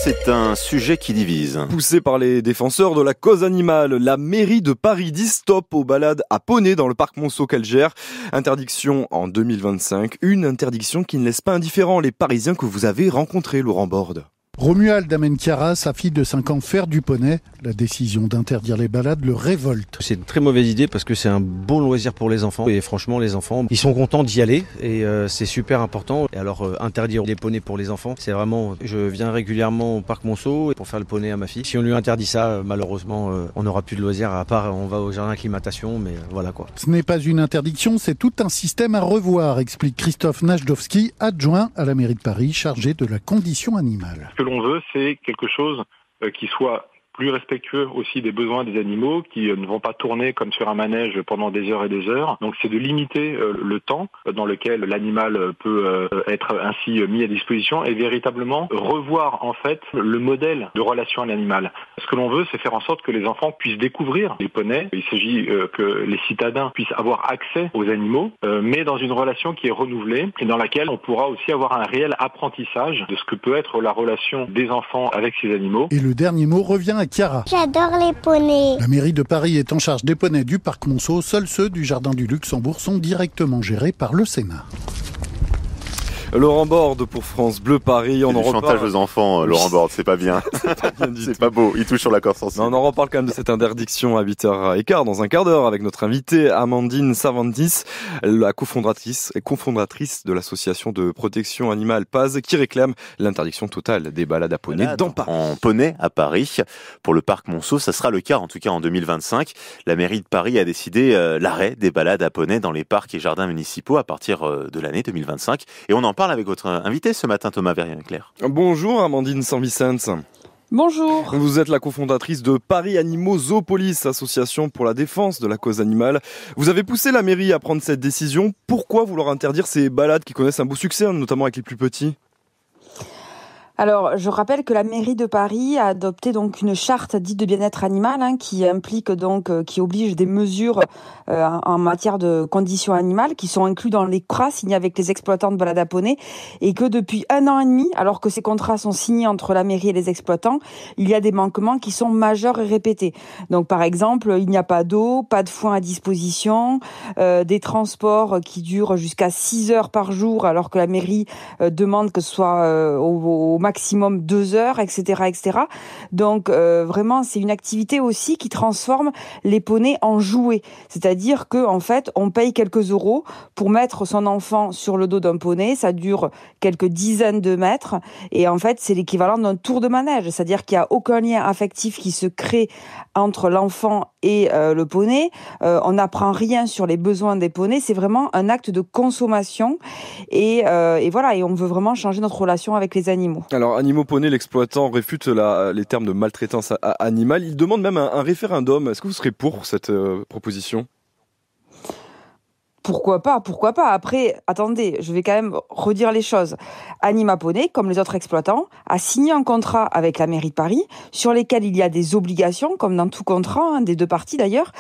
c'est un sujet qui divise. Poussé par les défenseurs de la cause animale, la mairie de Paris dit stop aux balades à poney dans le parc Monceau-Calgères. Interdiction en 2025, une interdiction qui ne laisse pas indifférents les Parisiens que vous avez rencontrés, Laurent Borde. Romuald Amenchiara, sa fille de 5 ans, faire du poney. La décision d'interdire les balades le révolte. C'est une très mauvaise idée parce que c'est un bon loisir pour les enfants. Et franchement, les enfants, ils sont contents d'y aller et c'est super important. Et alors, interdire les poneys pour les enfants, c'est vraiment... Je viens régulièrement au parc Monceau pour faire le poney à ma fille. Si on lui interdit ça, malheureusement, on n'aura plus de loisirs. À part, on va au jardin d'acclimatation, mais voilà quoi. Ce n'est pas une interdiction, c'est tout un système à revoir, explique Christophe Najdowski, adjoint à la mairie de Paris, chargé de la condition animale. Ce que l'on veut, c'est quelque chose qui soit plus respectueux aussi des besoins des animaux, qui ne vont pas tourner comme sur un manège pendant des heures et des heures. Donc c'est de limiter le temps dans lequel l'animal peut être ainsi mis à disposition et véritablement revoir en fait le modèle de relation à l'animal. Ce que l'on veut, c'est faire en sorte que les enfants puissent découvrir les poneys. Il s'agit que les citadins puissent avoir accès aux animaux, mais dans une relation qui est renouvelée et dans laquelle on pourra aussi avoir un réel apprentissage de ce que peut être la relation des enfants avec ces animaux. Et le dernier mot revient à Chiara. J'adore les poneys. La mairie de Paris est en charge des poneys du parc Monceau. Seuls ceux du jardin du Luxembourg sont directement gérés par le Sénat. Laurent Borde pour France Bleu Paris. On en reparle. Chantage aux enfants, Laurent Borde, c'est pas bien. C'est pas beau, il touche sur la corde sensible. On en reparle quand même de cette interdiction à 8h15 dans un quart d'heure avec notre invitée Amandine Savantis, la cofondatrice de l'association de protection animale Paz, qui réclame l'interdiction totale des balades à poney dans Paris. En poney à Paris, pour le parc Monceau, ça sera le cas en tout cas en 2025. La mairie de Paris a décidé l'arrêt des balades à poney dans les parcs et jardins municipaux à partir de l'année 2025. Et on en parle avec votre invité ce matin, Thomas Verrier-Clair. Bonjour Amandine Saint-Vicente. Bonjour. Vous êtes la cofondatrice de Paris Animaux Zoopolis, association pour la défense de la cause animale. Vous avez poussé la mairie à prendre cette décision. Pourquoi vouloir interdire ces balades qui connaissent un beau succès, notamment avec les plus petits ? Alors, je rappelle que la mairie de Paris a adopté donc une charte dite de bien-être animal qui implique donc qui oblige des mesures en matière de conditions animales qui sont inclus dans les contrats signés avec les exploitants de balades à poney et que depuis 1 an et demi, alors que ces contrats sont signés entre la mairie et les exploitants, il y a des manquements qui sont majeurs et répétés. Donc par exemple, il n'y a pas d'eau, pas de foin à disposition, des transports qui durent jusqu'à 6 heures par jour alors que la mairie demande que ce soit au maximum 2 heures, etc., etc. Donc vraiment, c'est une activité aussi qui transforme les poneys en jouets. C'est-à-dire que en fait, on paye quelques euros pour mettre son enfant sur le dos d'un poney. Ça dure quelques dizaines de mètres et en fait, c'est l'équivalent d'un tour de manège. C'est-à-dire qu'il n'y a aucun lien affectif qui se crée entre l'enfant et le poney. On n'apprend rien sur les besoins des poneys. C'est vraiment un acte de consommation et voilà. Et on veut vraiment changer notre relation avec les animaux. Alors, Animaux Poney, l'exploitant réfute les termes de maltraitance animale. Il demande même un référendum. Est-ce que vous serez pour cette proposition ? Pourquoi pas ? Après, attendez, je vais quand même redire les choses. Anima Poney, comme les autres exploitants, a signé un contrat avec la mairie de Paris sur lesquels il y a des obligations, comme dans tout contrat, des deux parties d'ailleurs.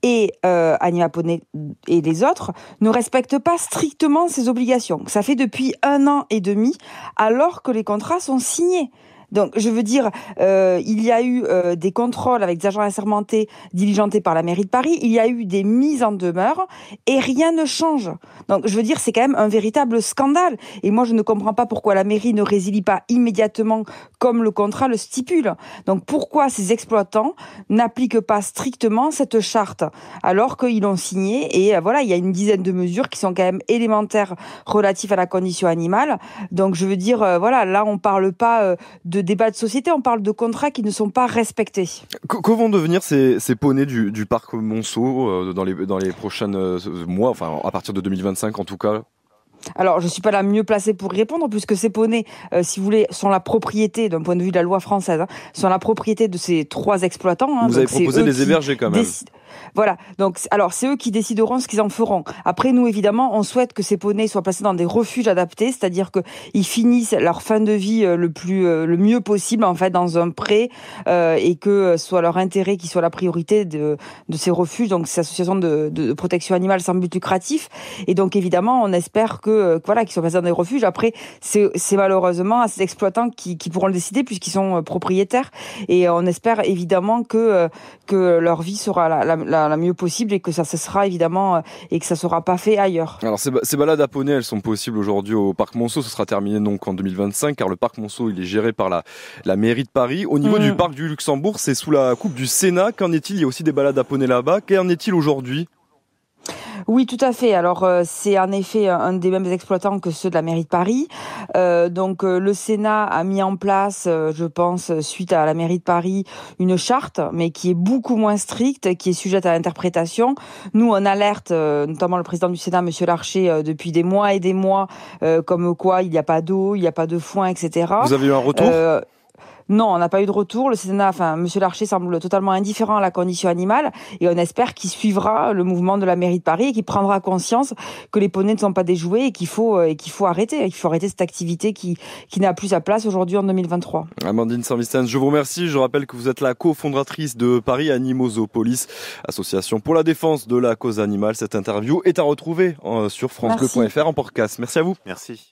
Et Anima Poney et les autres ne respectent pas strictement ces obligations. Ça fait depuis 1 an et demi, alors que les contrats sont signés. Donc, je veux dire, il y a eu des contrôles avec des agents assermentés diligentés par la mairie de Paris. Il y a eu des mises en demeure et rien ne change. Donc, je veux dire, c'est quand même un véritable scandale. Et moi, je ne comprends pas pourquoi la mairie ne résilie pas immédiatement comme le contrat le stipule. Donc, pourquoi ces exploitants n'appliquent pas strictement cette charte alors qu'ils l'ont signée. Et voilà, il y a une dizaine de mesures qui sont quand même élémentaires relatives à la condition animale. Donc, je veux dire, voilà, là, on parle pas de débats de société, on parle de contrats qui ne sont pas respectés. Que vont devenir ces poneys du parc Monceau dans les prochains mois, enfin à partir de 2025 en tout cas? Alors, je suis pas la mieux placée pour y répondre, puisque ces poneys, si vous voulez, sont la propriété, d'un point de vue de la loi française, sont la propriété de ces 3 exploitants. Vous avez proposé de les héberger quand même. Voilà. Donc, alors, c'est eux qui décideront ce qu'ils en feront. Après, nous, évidemment, on souhaite que ces poneys soient placés dans des refuges adaptés, c'est-à-dire qu'ils finissent leur fin de vie le mieux possible, en fait, dans un pré, et que soit leur intérêt qui soit la priorité de ces refuges, donc ces associations de protection animale sans but lucratif. Et donc, évidemment, on espère qu'ils soient placés dans des refuges. Après, c'est malheureusement à ces exploitants qui pourront le décider puisqu'ils sont propriétaires. Et on espère évidemment que leur vie sera la mieux possible et que ça cessera évidemment et que ça sera pas fait ailleurs. Alors ces balades à poney, elles sont possibles aujourd'hui au parc Monceau. Ce sera terminé donc en 2025 car le parc Monceau il est géré par la mairie de Paris. Au niveau du parc du Luxembourg, c'est sous la coupe du Sénat. Qu'en est-il? Il y a aussi des balades à poney là-bas. Qu'en est-il aujourd'hui? Oui, tout à fait. Alors, c'est en effet un des mêmes exploitants que ceux de la mairie de Paris. Donc, le Sénat a mis en place, je pense, suite à la mairie de Paris, une charte, mais qui est beaucoup moins stricte, qui est sujette à l'interprétation. Nous, on alerte, notamment le président du Sénat, Monsieur Larcher, depuis des mois et des mois, comme quoi il n'y a pas d'eau, il n'y a pas de foin, etc. Vous avez eu un retour? Non, on n'a pas eu de retour. Le Sénat, Monsieur Larcher semble totalement indifférent à la condition animale et on espère qu'il suivra le mouvement de la mairie de Paris et qu'il prendra conscience que les poneys ne sont pas des jouets et qu'il faut arrêter. Il faut arrêter cette activité qui n'a plus sa place aujourd'hui en 2023. Amandine Saint-Vicens, je vous remercie. Je rappelle que vous êtes la cofondatrice de Paris Animaux-Zoopolis, association pour la défense de la cause animale. Cette interview est à retrouver sur francebleu.fr en podcast. Merci à vous. Merci.